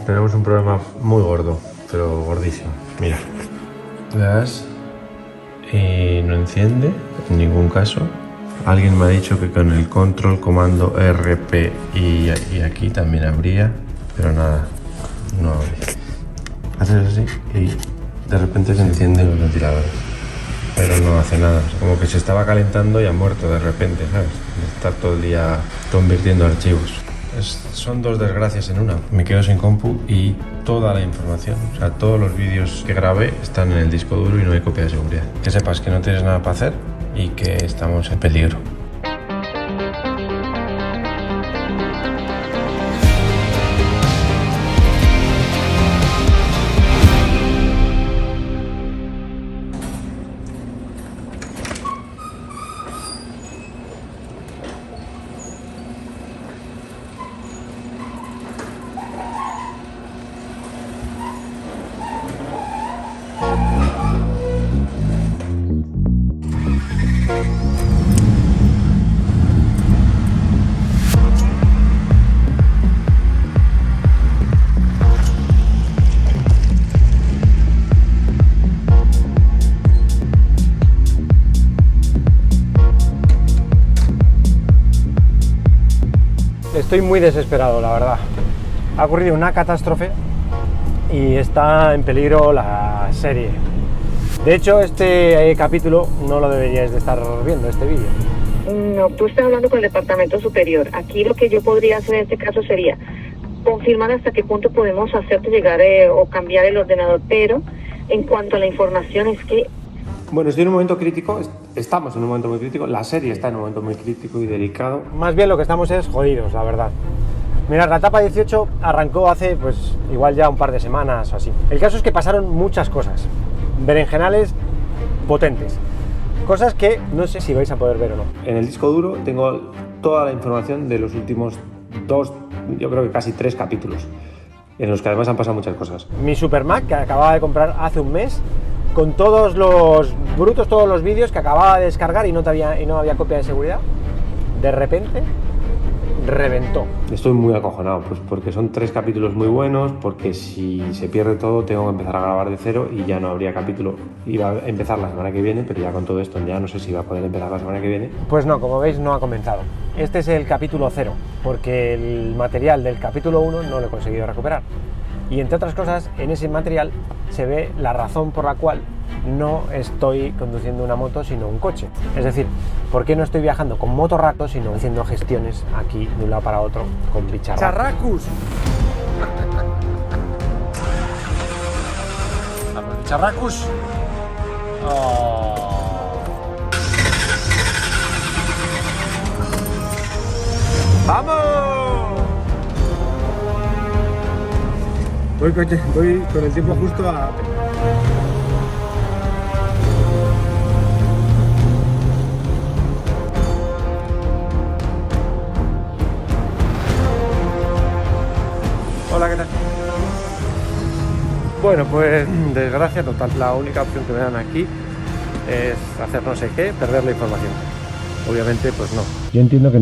Tenemos un problema muy gordo, pero gordísimo. Mira, le das y no enciende en ningún caso. Alguien me ha dicho que con el control comando RP y aquí también habría, pero nada, no abre. Haces así y de repente se encienden los ventiladores, pero no hace nada. Como que se estaba calentando y ha muerto de repente, ¿sabes? Estar todo el día convirtiendo archivos. Son dos desgracias en una. Me quedo sin compu y toda la información, o sea, todos los vídeos que grabé están en el disco duro y no hay copia de seguridad. Que sepas que no tienes nada para hacer y que estamos en peligro. Estoy muy desesperado, la verdad. Ha ocurrido una catástrofe y está en peligro la serie. De hecho, este capítulo no lo deberíais de estar viendo, este vídeo. No, tú estás hablando con el departamento superior. Aquí lo que yo podría hacer en este caso sería confirmar hasta qué punto podemos hacerte llegar o cambiar el ordenador, pero en cuanto a la información es que... Bueno, estoy en un momento crítico, estamos en un momento muy crítico, la serie está en un momento muy crítico y delicado. Más bien lo que estamos es jodidos, la verdad. Mirad, la etapa 18 arrancó hace, pues, igual ya un par de semanas o así. El caso es que pasaron muchas cosas, berenjenales potentes, cosas que no sé si vais a poder ver o no. En el disco duro tengo toda la información de los últimos 2, yo creo que casi 3 capítulos, en los que además han pasado muchas cosas. Mi Super Mac, que acababa de comprar hace un mes, con todos los brutos, todos los vídeos que acababa de descargar y no había copia de seguridad, de repente reventó. Estoy muy acojonado, pues porque son 3 capítulos muy buenos, porque si se pierde todo tengo que empezar a grabar de cero y ya no habría capítulo. Iba a empezar la semana que viene, pero ya con todo esto ya no sé si va a poder empezar la semana que viene. Pues no, como veis no ha comenzado. Este es el capítulo 0, porque el material del capítulo 1 no lo he conseguido recuperar. Y entre otras cosas, en ese material se ve la razón por la cual no estoy conduciendo una moto sino un coche. Es decir, ¿por qué no estoy viajando con motorrato sino haciendo gestiones aquí de un lado para otro con bicharracos? ¡Charracus! ¡Vamos, bicharracus! Oh. ¡Vamos! Voy con el tiempo justo a... Hola, ¿qué tal? Bueno, pues desgracia total. La única opción que me dan aquí es hacer no sé qué, perder la información. Obviamente, pues no. Yo entiendo que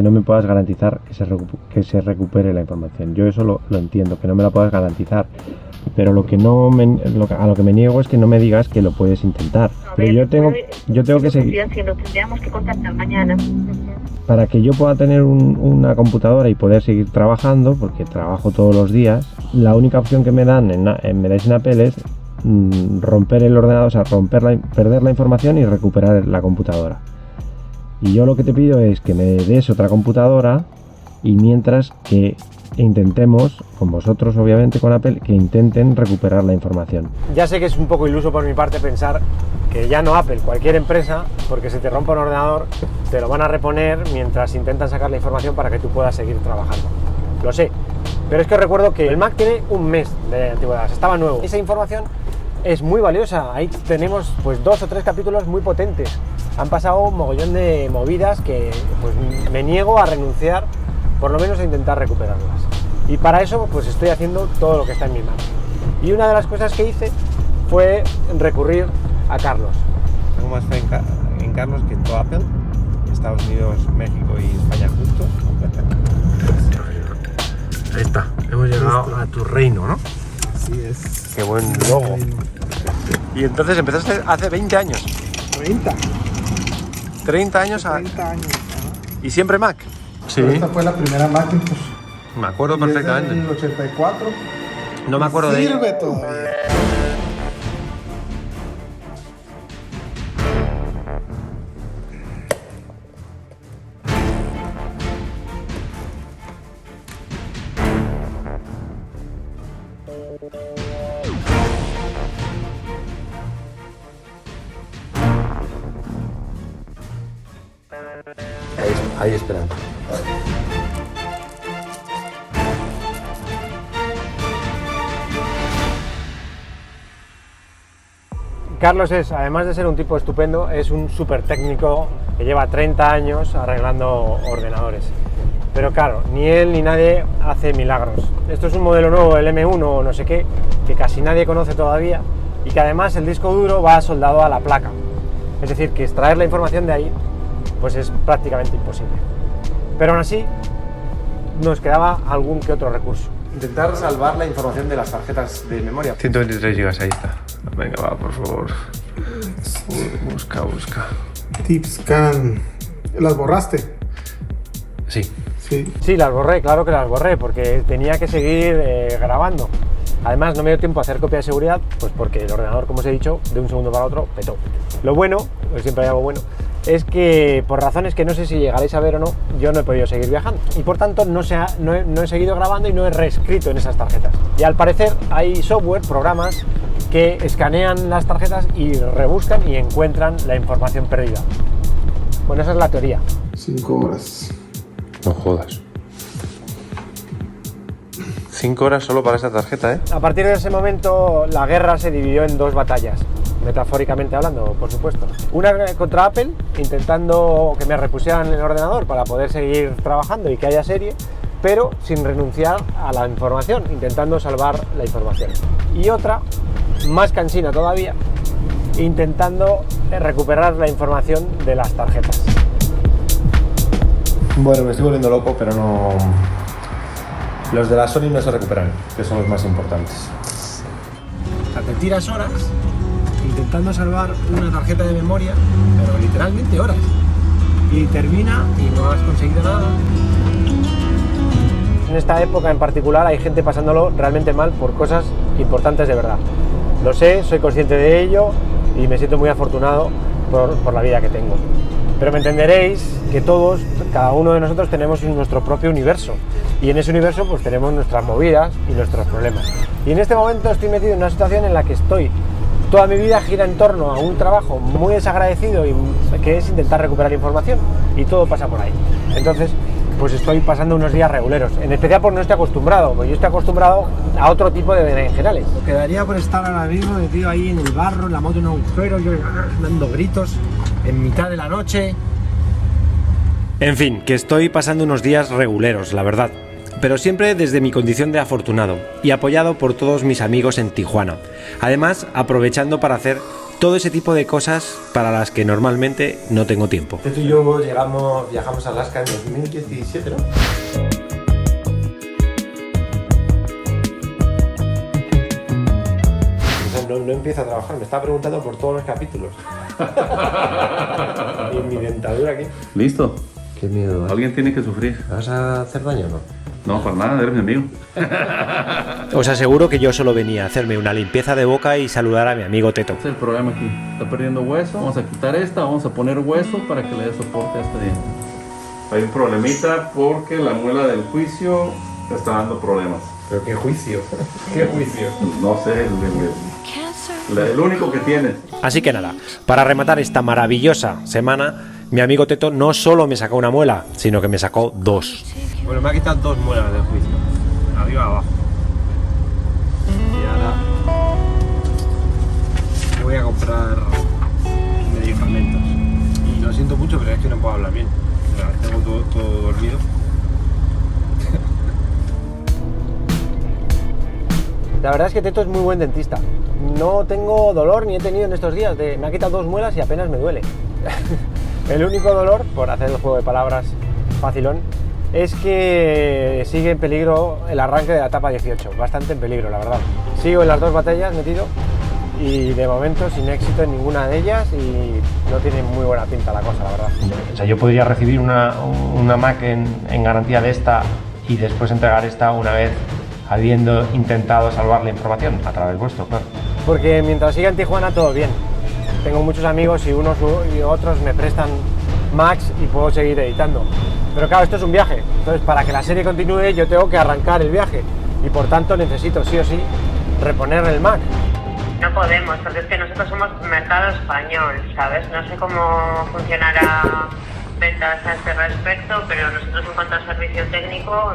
no me puedas garantizar que se recupere la información. Yo eso lo entiendo, que no me la puedas garantizar. Pero a lo que me niego es que no me digas que lo puedes intentar. Pero yo tengo que seguir. Tendríamos que contactar mañana. Para que yo pueda tener una computadora y poder seguir trabajando, porque trabajo todos los días, la única opción que me dais en Apple es romper el ordenador, o sea, perder la información y recuperar la computadora. Y yo lo que te pido es que me des otra computadora y mientras que intentemos, con vosotros obviamente, con Apple, que intenten recuperar la información. Ya sé que es un poco iluso por mi parte pensar que ya no Apple, cualquier empresa, porque si te rompa un ordenador, te lo van a reponer mientras intentan sacar la información para que tú puedas seguir trabajando. Lo sé, pero es que recuerdo que el Mac tiene un mes de antigüedad, estaba nuevo. Esa información es muy valiosa, ahí tenemos pues 2 o 3 capítulos muy potentes. Han pasado un mogollón de movidas que pues me niego a renunciar, por lo menos a intentar recuperarlas. Y para eso pues estoy haciendo todo lo que está en mi mano. Y una de las cosas que hice fue recurrir a Carlos. Tengo más fe en Carlos que en todo Apple. Estados Unidos, México y España juntos. Ahí está, hemos llegado a tu reino, ¿no? Así es. Qué buen logo. Y entonces empezaste hace 20 años. 30. 30 años. 30 años. ¿Y siempre Mac? Sí. Esta fue la primera Macintosh. Me acuerdo perfectamente. En el 84. No me acuerdo de ella. Sirve todavía. Ahí esperando. Carlos es, además de ser un tipo estupendo, es un súper técnico que lleva 30 años arreglando ordenadores. Pero claro, ni él ni nadie hace milagros. Esto es un modelo nuevo, el M1 o no sé qué, que casi nadie conoce todavía y que además el disco duro va soldado a la placa. Es decir, que extraer la información de ahí pues es prácticamente imposible. Pero aún así, nos quedaba algún que otro recurso. Intentar salvar la información de las tarjetas de memoria. 123 GB, ahí está. Venga, va, por favor. Busca. Tipscan. ¿Las borraste? Sí. Sí. Sí, las borré, claro que las borré, porque tenía que seguir grabando. Además, no me dio tiempo a hacer copia de seguridad, pues porque el ordenador, como os he dicho, de un segundo para otro, petó. Lo bueno, pues siempre hay algo bueno, es que por razones que no sé si llegaréis a ver o no, yo no he podido seguir viajando y por tanto no he seguido grabando y no he reescrito en esas tarjetas. Y al parecer hay software, programas que escanean las tarjetas y rebuscan y encuentran la información perdida. Bueno, esa es la teoría. 5 horas. No jodas. 5 horas solo para esa tarjeta, ¿eh? A partir de ese momento la guerra se dividió en dos batallas. Metafóricamente hablando, por supuesto. Una contra Apple, intentando que me repusieran el ordenador para poder seguir trabajando y que haya serie, pero sin renunciar a la información, intentando salvar la información. Y otra, más cansina todavía, intentando recuperar la información de las tarjetas. Bueno, me estoy volviendo loco, pero no... Los de la Sony no se recuperan, que son los más importantes. O sea, te tiras horas intentando salvar una tarjeta de memoria, pero literalmente horas. Y termina y no has conseguido nada. En esta época en particular hay gente pasándolo realmente mal por cosas importantes de verdad. Lo sé, soy consciente de ello y me siento muy afortunado por la vida que tengo. Pero me entenderéis que todos, cada uno de nosotros tenemos nuestro propio universo y en ese universo pues tenemos nuestras movidas y nuestros problemas. Y en este momento estoy metido en una situación en la que toda mi vida gira en torno a un trabajo muy desagradecido y que es intentar recuperar información y todo pasa por ahí. Entonces, pues estoy pasando unos días reguleros, en especial porque no estoy acostumbrado, porque yo estoy acostumbrado a otro tipo de berenjenales. Quedaría por estar ahora mismo metido ahí en el barro, en la moto en un agujero, yo dando gritos en mitad de la noche. En fin, que estoy pasando unos días reguleros, la verdad. Pero siempre desde mi condición de afortunado y apoyado por todos mis amigos en Tijuana. Además, aprovechando para hacer todo ese tipo de cosas para las que normalmente no tengo tiempo. Tú y yo viajamos a Alaska en 2017, ¿no? No empiezo a trabajar, me está preguntando por todos los capítulos. Y mi dentadura aquí. ¿Listo? Qué miedo, ¿eh? Alguien tiene que sufrir. ¿Me vas a hacer daño o no? No, para nada, eres mi amigo. Os aseguro que yo solo venía a hacerme una limpieza de boca y saludar a mi amigo Teto. Este es el problema aquí. Está perdiendo hueso. Vamos a quitar esta, vamos a poner hueso para que le dé soporte a este diente. Hay un problemita porque la muela del juicio está dando problemas. ¿Pero qué juicio? ¿Qué juicio? No sé, el único que tienes. Así que nada, para rematar esta maravillosa semana, mi amigo Teto no solo me sacó una muela, sino que me sacó dos. Bueno, me ha quitado dos muelas del juicio, arriba y abajo. Y ahora voy a comprar medicamentos. Y lo siento mucho, pero es que no puedo hablar bien. O sea, tengo todo dormido. La verdad es que Teto es muy buen dentista. No tengo dolor ni he tenido en estos días. Me ha quitado dos muelas y apenas me duele. El único dolor, por hacer el juego de palabras facilón, es que sigue en peligro el arranque de la etapa 18, bastante en peligro, la verdad. Sigo en las 2 batallas metido y de momento sin éxito en ninguna de ellas y no tiene muy buena pinta la cosa, la verdad. O sea, yo podría recibir una Mac en garantía de esta y después entregar esta una vez habiendo intentado salvar la información a través vuestro, claro. Porque mientras siga en Tijuana todo bien. Tengo muchos amigos y unos y otros me prestan Macs y puedo seguir editando. Pero claro, esto es un viaje, entonces para que la serie continúe yo tengo que arrancar el viaje y por tanto necesito sí o sí reponer el Mac. No podemos, porque es que nosotros somos mercado español, ¿sabes? No sé cómo funcionará ventas a este respecto, pero nosotros en cuanto al servicio técnico,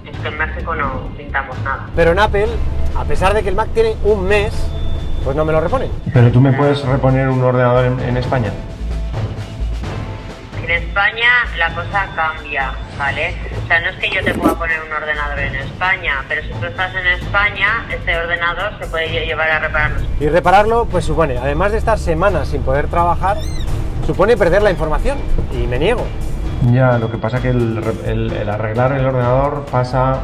es que en México no pintamos nada. Pero en Apple, a pesar de que el Mac tiene un mes, pues no me lo reponen. Pero tú me puedes reponer un ordenador en España. En España la cosa cambia, ¿vale? O sea, no es que yo te pueda poner un ordenador en España, pero si tú estás en España, este ordenador se puede llevar a repararlo. Y repararlo, pues supone, además de estar semanas sin poder trabajar, supone perder la información, y me niego. Ya, lo que pasa es que el arreglar el ordenador pasa,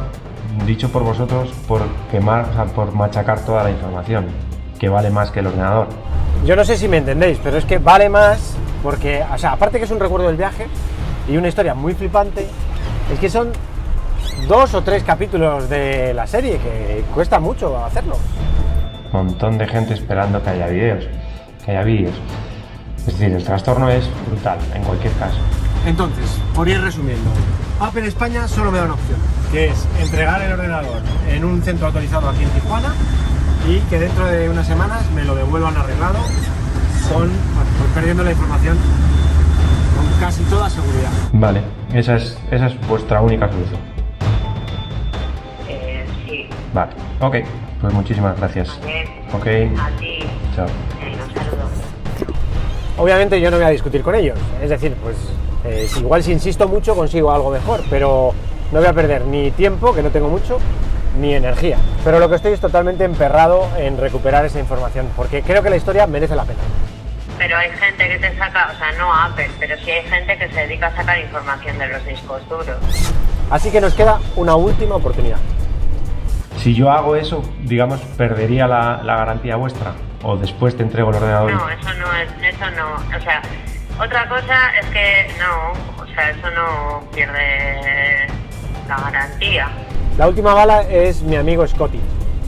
dicho por vosotros, por quemar, o sea, por machacar toda la información, que vale más que el ordenador. Yo no sé si me entendéis, pero es que vale más porque, o sea, aparte que es un recuerdo del viaje y una historia muy flipante, es que son 2 o 3 capítulos de la serie, que cuesta mucho hacerlo. Un montón de gente esperando que haya vídeos, Es decir, el trastorno es brutal, en cualquier caso. Entonces, por ir resumiendo, Apple España solo me da una opción, que es entregar el ordenador en un centro autorizado aquí en Tijuana y que dentro de unas semanas me lo devuelvan arreglado perdiendo la información con casi toda seguridad. Vale, esa es vuestra única solución. Sí. Vale, ok, pues muchísimas gracias. Vale. Ok, A ti. chao. Un saludo. Obviamente yo no voy a discutir con ellos, es decir, pues igual si insisto mucho consigo algo mejor, pero no voy a perder ni tiempo, que no tengo mucho, ni energía. Pero lo que estoy es totalmente emperrado en recuperar esa información, porque creo que la historia merece la pena. Pero hay gente que te saca, o sea, no Apple, pero sí hay gente que se dedica a sacar información de los discos duros. Así que nos queda una última oportunidad. Si yo hago eso, digamos, perdería la garantía vuestra, o después te entrego el ordenador. No, eso no, o sea, otra cosa es que no, o sea, eso no pierde la garantía. La última bala es mi amigo Scotty,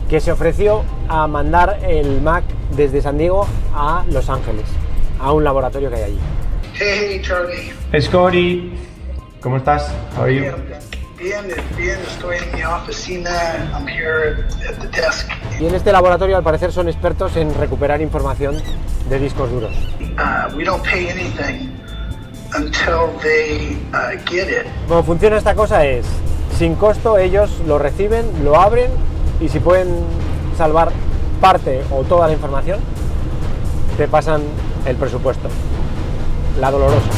que se ofreció a mandar el Mac desde San Diego a Los Ángeles, a un laboratorio que hay allí. Hey, Charlie. Scotty, ¿cómo estás? How are you? Bien, estoy en mi oficina. I'm here at the desk. Y en este laboratorio al parecer son expertos en recuperar información de discos duros. We don't pay anything until they get it. Cómo funciona esta cosa es, sin costo ellos lo reciben, lo abren y si pueden salvar parte o toda la información, te pasan el presupuesto. La dolorosa.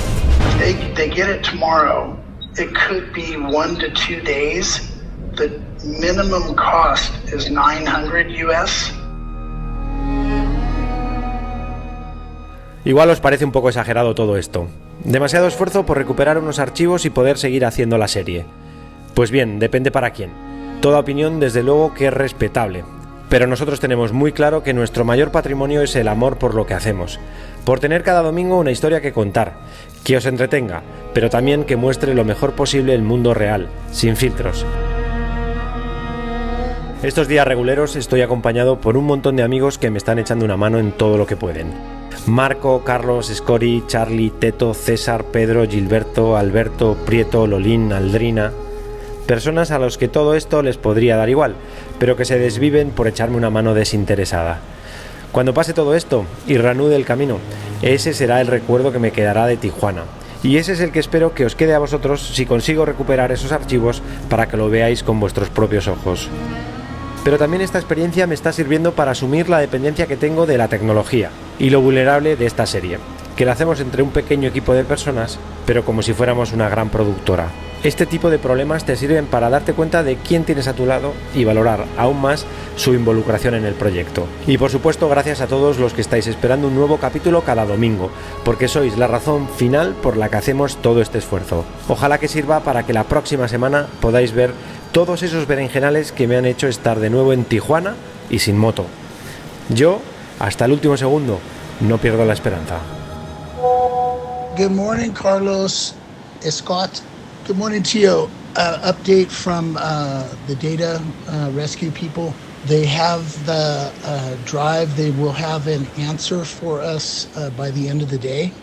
They get it tomorrow. It could be 1 to 2 days. The minimum cost is $900 US. Igual os parece un poco exagerado todo esto. Demasiado esfuerzo por recuperar unos archivos y poder seguir haciendo la serie. Pues bien, depende para quién. Toda opinión desde luego que es respetable. Pero nosotros tenemos muy claro que nuestro mayor patrimonio es el amor por lo que hacemos. Por tener cada domingo una historia que contar, que os entretenga, pero también que muestre lo mejor posible el mundo real, sin filtros. Estos días reguleros estoy acompañado por un montón de amigos que me están echando una mano en todo lo que pueden. Marco, Carlos, Scori, Charlie, Teto, César, Pedro, Gilberto, Alberto, Prieto, Lolín, Aldrina... Personas a los que todo esto les podría dar igual, pero que se desviven por echarme una mano desinteresada. Cuando pase todo esto y reanude el camino, ese será el recuerdo que me quedará de Tijuana. Y ese es el que espero que os quede a vosotros si consigo recuperar esos archivos para que lo veáis con vuestros propios ojos. Pero también esta experiencia me está sirviendo para asumir la dependencia que tengo de la tecnología y lo vulnerable de esta serie. que la hacemos entre un pequeño equipo de personas, pero como si fuéramos una gran productora. Este tipo de problemas te sirven para darte cuenta de quién tienes a tu lado y valorar aún más su involucración en el proyecto. Y por supuesto, gracias a todos los que estáis esperando un nuevo capítulo cada domingo, porque sois la razón final por la que hacemos todo este esfuerzo. Ojalá que sirva para que la próxima semana podáis ver todos esos berenjenales que me han hecho estar de nuevo en Tijuana y sin moto. Yo, hasta el último segundo, no pierdo la esperanza. Good morning, Carlos. Scott. Good morning to you. Update from the data rescue people. They have the drive. They will have an answer for us by the end of the day.